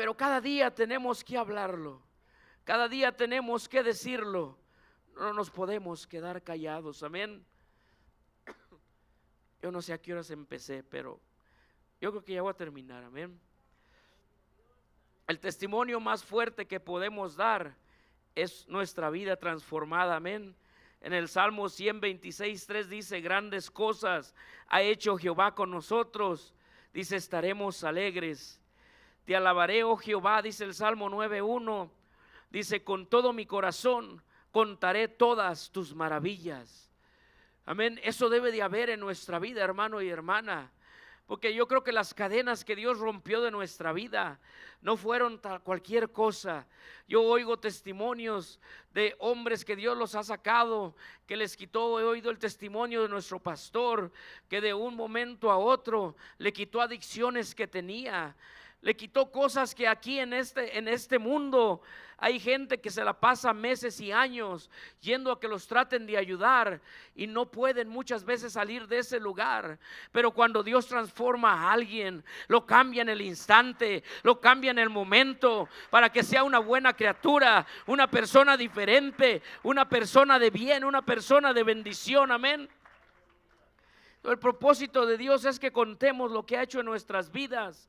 Pero cada día tenemos que hablarlo, cada día tenemos que decirlo. No nos podemos quedar callados, amén. Yo no sé a qué horas empecé, pero yo creo que ya voy a terminar, amén. El testimonio más fuerte que podemos dar es nuestra vida transformada, amén. En el Salmo 126:3 dice: grandes cosas ha hecho Jehová con nosotros, dice, estaremos alegres. Te alabaré, oh Jehová, dice el Salmo 9:1, dice, con todo mi corazón contaré todas tus maravillas. Amén. Eso debe de haber en nuestra vida, hermano y hermana, porque yo creo que las cadenas que Dios rompió de nuestra vida no fueron cualquier cosa. Yo oigo testimonios de hombres que Dios los ha sacado, que les quitó. He oído el testimonio de nuestro pastor, que de un momento a otro le quitó adicciones que tenía, le quitó cosas que aquí en este mundo hay gente que se la pasa meses y años yendo a que los traten de ayudar y no pueden muchas veces salir de ese lugar. Pero cuando Dios transforma a alguien, lo cambia en el instante, lo cambia en el momento, para que sea una buena criatura, una persona diferente, una persona de bien, una persona de bendición, amén. El propósito de Dios es que contemos lo que ha hecho en nuestras vidas.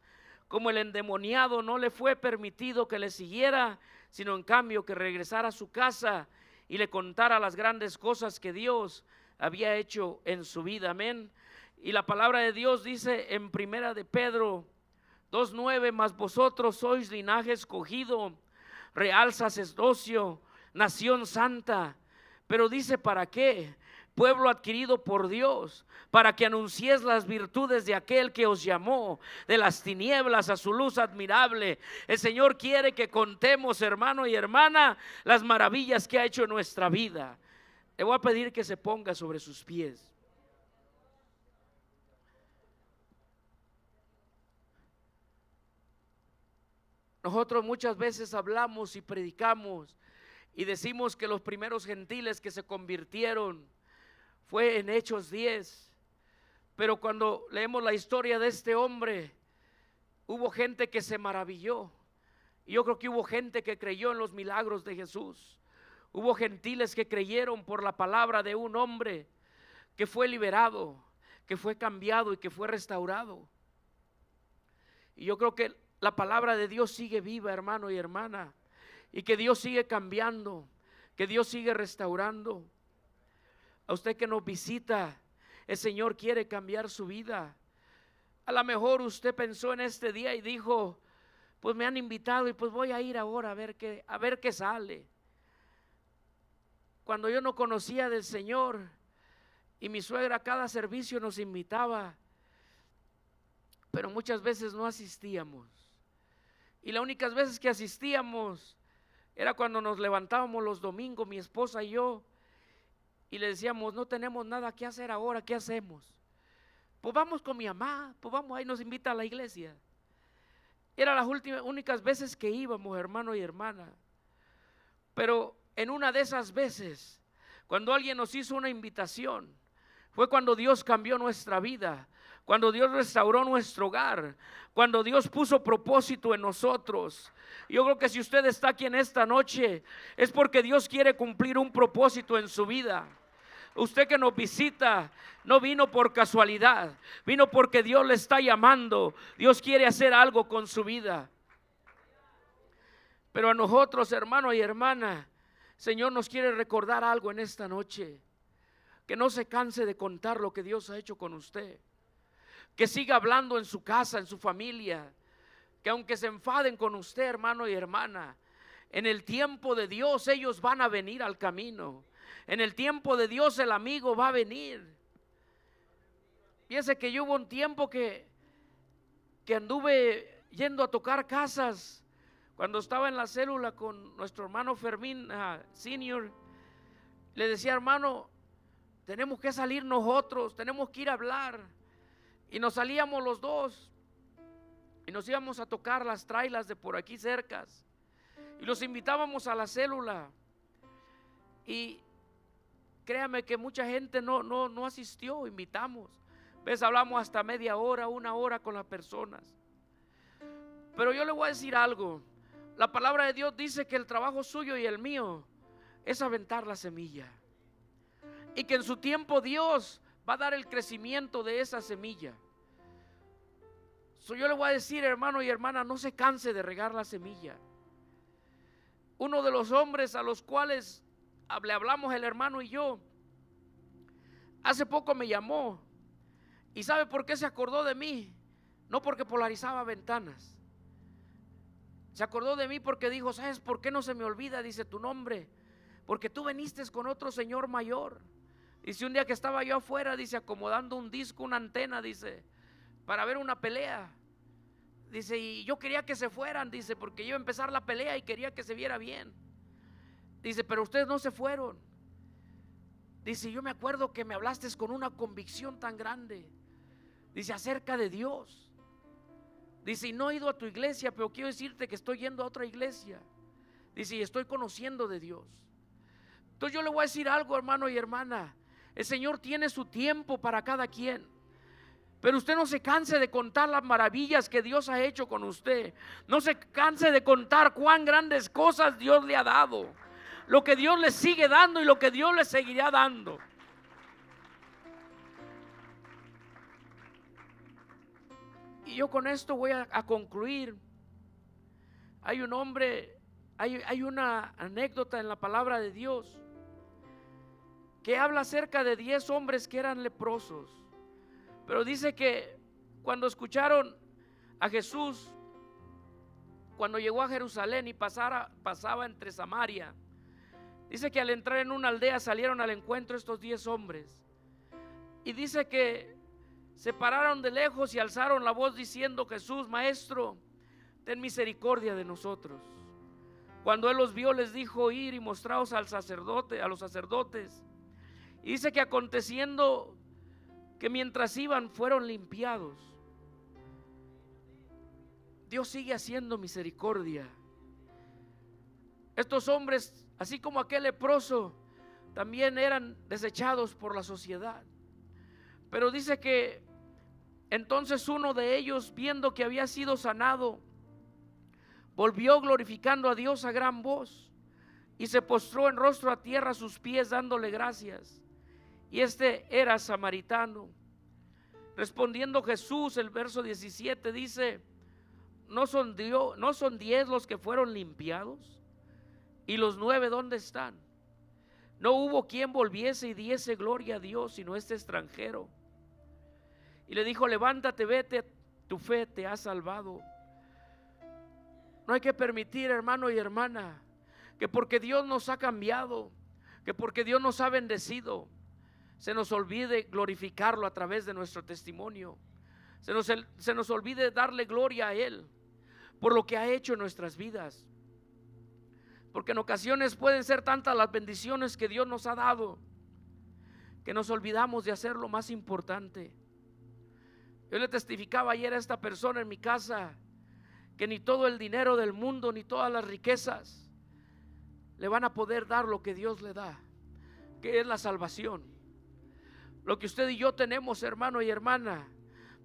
Como el endemoniado no le fue permitido que le siguiera, sino en cambio que regresara a su casa y le contara las grandes cosas que Dios había hecho en su vida, amén. Y la palabra de Dios dice en primera de Pedro 2:9: mas vosotros sois linaje escogido, real sacerdocio, nación santa. Pero dice, ¿para qué? Pueblo adquirido por Dios, para que anunciéis las virtudes de aquel que os llamó de las tinieblas a su luz admirable. El Señor quiere que contemos, hermano y hermana, las maravillas que ha hecho en nuestra vida. Le voy a pedir que se ponga sobre sus pies. Nosotros muchas veces hablamos y predicamos y decimos que los primeros gentiles que se convirtieron fue en Hechos 10, pero cuando leemos la historia de este hombre, hubo gente que se maravilló, y yo creo que hubo gente que creyó en los milagros de Jesús. Hubo gentiles que creyeron por la palabra de un hombre que fue liberado, que fue cambiado y que fue restaurado. Y yo creo que la palabra de Dios sigue viva, hermano y hermana, y que Dios sigue cambiando, que Dios sigue restaurando. A usted que nos visita, el Señor quiere cambiar su vida. A lo mejor usted pensó en este día y dijo, pues me han invitado y pues voy a ir ahora a ver qué sale. Cuando yo no conocía del Señor y mi suegra a cada servicio nos invitaba, pero muchas veces no asistíamos. Y las únicas veces que asistíamos era cuando nos levantábamos los domingos, mi esposa y yo, y le decíamos, no tenemos nada que hacer ahora, ¿qué hacemos? Pues vamos con mi mamá, pues vamos, ahí nos invita a la iglesia. Eran las únicas veces que íbamos, hermano y hermana. Pero en una de esas veces, cuando alguien nos hizo una invitación, fue cuando Dios cambió nuestra vida, cuando Dios restauró nuestro hogar, cuando Dios puso propósito en nosotros. Yo creo que si usted está aquí en esta noche, es porque Dios quiere cumplir un propósito en su vida. Usted que nos visita no vino por casualidad, vino porque Dios le está llamando. Dios quiere hacer algo con su vida. Pero a nosotros, hermano y hermana, Señor nos quiere recordar algo en esta noche. Que no se canse de contar lo que Dios ha hecho con usted. Que siga hablando en su casa, en su familia. Que aunque se enfaden con usted, hermano y hermana, en el tiempo de Dios ellos van a venir al camino. En el tiempo de Dios el amigo va a venir. Fíjese que yo hubo un tiempo que anduve yendo a tocar casas. Cuando estaba en la célula con nuestro hermano Fermín Senior, le decía, hermano, tenemos que salir nosotros, tenemos que ir a hablar. Y nos salíamos los dos y nos íbamos a tocar las trailas de por aquí cercas y los invitábamos a la célula. Y créame que mucha gente no asistió, invitamos. Hablamos hasta media hora, una hora con las personas. Pero yo le voy a decir algo. La palabra de Dios dice que el trabajo suyo y el mío es aventar la semilla, y que en su tiempo Dios va a dar el crecimiento de esa semilla. Yo le voy a decir, hermano y hermana, no se canse de regar la semilla. Uno de los hombres a los cuales le hablamos el hermano y yo, hace poco me llamó. ¿Y sabe por qué se acordó de mí? No porque polarizaba ventanas. Se acordó de mí porque dijo: ¿sabes por qué no se me olvida? Dice, tu nombre, porque tú viniste con otro señor mayor. Dice, un día que estaba yo afuera, dice, acomodando un disco, una antena, dice, para ver una pelea. Dice, y yo quería que se fueran, dice, porque iba a empezar la pelea y quería que se viera bien. Dice, pero ustedes no se fueron. Dice, yo me acuerdo que me hablaste con una convicción tan grande, dice, acerca de Dios. Dice, y no he ido a tu iglesia, pero quiero decirte que estoy yendo a otra iglesia. Dice, y estoy conociendo de Dios. Entonces yo le voy a decir algo, hermano y hermana. El Señor tiene su tiempo para cada quien, pero usted no se canse de contar las maravillas que Dios ha hecho con usted. No se canse de contar cuán grandes cosas Dios le ha dado, lo que Dios le sigue dando y lo que Dios le seguirá dando. Y yo con esto voy a concluir. Hay un hombre, hay una anécdota en la palabra de Dios que habla acerca de 10 hombres que eran leprosos. Pero dice que cuando escucharon a Jesús, cuando llegó a Jerusalén y pasaba entre Samaria, dice que al entrar en una aldea salieron al encuentro estos 10 hombres. Y dice que se pararon de lejos y alzaron la voz diciendo: Jesús, Maestro, ten misericordia de nosotros. Cuando él los vio, les dijo: ir y mostraos al sacerdote, a los sacerdotes. Y dice que aconteciendo que mientras iban fueron limpiados. Dios sigue haciendo misericordia. Estos hombres, así como aquel leproso, también eran desechados por la sociedad. Pero dice que entonces uno de ellos, viendo que había sido sanado, volvió glorificando a Dios a gran voz y se postró en rostro a tierra a sus pies dándole gracias. Y este era samaritano. Respondiendo Jesús, el verso 17 dice: ¿No son 10 los que fueron limpiados? ¿Y los 9 dónde están? No hubo quien volviese y diese gloria a Dios, sino este extranjero. Y le dijo: levántate, vete, tu fe te ha salvado. No hay que permitir, hermano y hermana, que porque Dios nos ha cambiado, que porque Dios nos ha bendecido, se nos olvide glorificarlo a través de nuestro testimonio. Se nos olvide darle gloria a Él por lo que ha hecho en nuestras vidas. Porque en ocasiones pueden ser tantas las bendiciones que Dios nos ha dado que nos olvidamos de hacer lo más importante. Yo le testificaba ayer a esta persona en mi casa que ni todo el dinero del mundo ni todas las riquezas le van a poder dar lo que Dios le da, que es la salvación. Lo que usted y yo tenemos, hermano y hermana,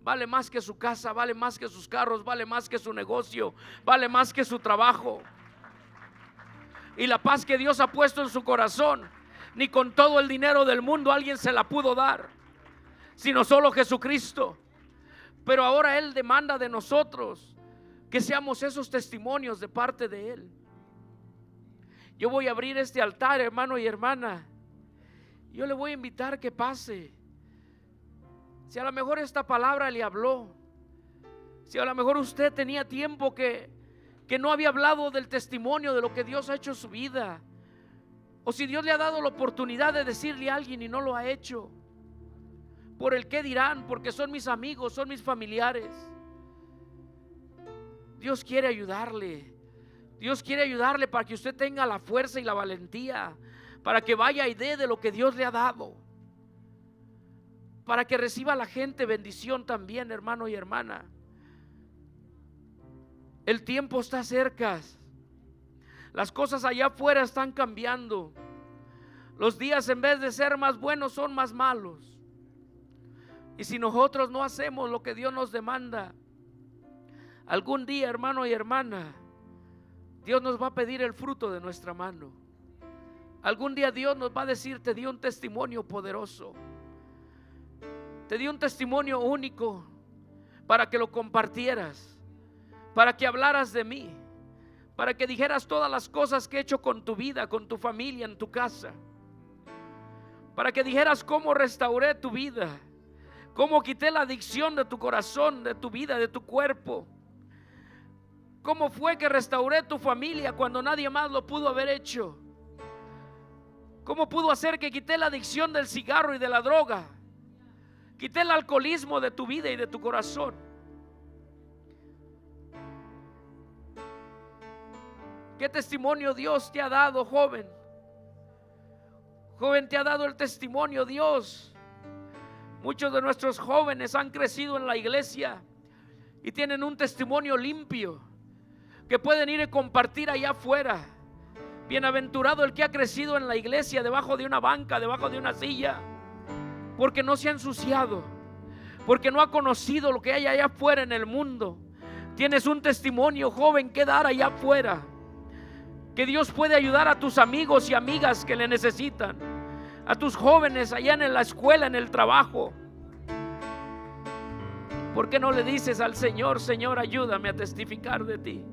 vale más que su casa, vale más que sus carros, vale más que su negocio, vale más que su trabajo. Y la paz que Dios ha puesto en su corazón, ni con todo el dinero del mundo alguien se la pudo dar, sino solo Jesucristo. Pero ahora Él demanda de nosotros que seamos esos testimonios de parte de Él. Yo voy a abrir este altar, hermano y hermana. Yo le voy a invitar que pase. Si a lo mejor esta palabra le habló, si a lo mejor usted tenía tiempo que no había hablado del testimonio de lo que Dios ha hecho en su vida, o si Dios le ha dado la oportunidad de decirle a alguien y no lo ha hecho, por el qué dirán, porque son mis amigos, son mis familiares. Dios quiere ayudarle. Dios quiere ayudarle para que usted tenga la fuerza y la valentía, para que vaya y dé de lo que Dios le ha dado, para que reciba la gente bendición también, hermano y hermana. El tiempo está cerca. Las cosas allá afuera están cambiando. Los días, en vez de ser más buenos, son más malos. Y si nosotros no hacemos lo que Dios nos demanda, Algún día, hermano y hermana, Dios nos va a pedir el fruto de nuestra mano. Algún día Dios nos va a decir: te di un testimonio poderoso, te di un testimonio único para que lo compartieras, para que hablaras de mí, para que dijeras todas las cosas que he hecho con tu vida, con tu familia, en tu casa, para que dijeras cómo restauré tu vida, cómo quité la adicción de tu corazón, de tu vida, de tu cuerpo, cómo fue que restauré tu familia cuando nadie más lo pudo haber hecho, cómo pudo hacer que quité la adicción del cigarro y de la droga, quité el alcoholismo de tu vida y de tu corazón. ¿Qué testimonio Dios te ha dado, joven? Joven, te ha dado el testimonio Dios. Muchos de nuestros jóvenes han crecido en la iglesia y tienen un testimonio limpio que pueden ir y compartir allá afuera. Bienaventurado el que ha crecido en la iglesia, debajo de una banca, debajo de una silla, porque no se ha ensuciado, porque no ha conocido lo que hay allá afuera en el mundo. Tienes un testimonio, joven, que dar allá afuera, que Dios puede ayudar a tus amigos y amigas que le necesitan, a tus jóvenes allá en la escuela, en el trabajo. ¿Por qué no le dices al Señor: Señor, ayúdame a testificar de ti?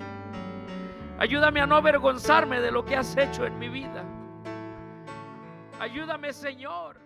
Ayúdame a no avergonzarme de lo que has hecho en mi vida. Ayúdame, Señor.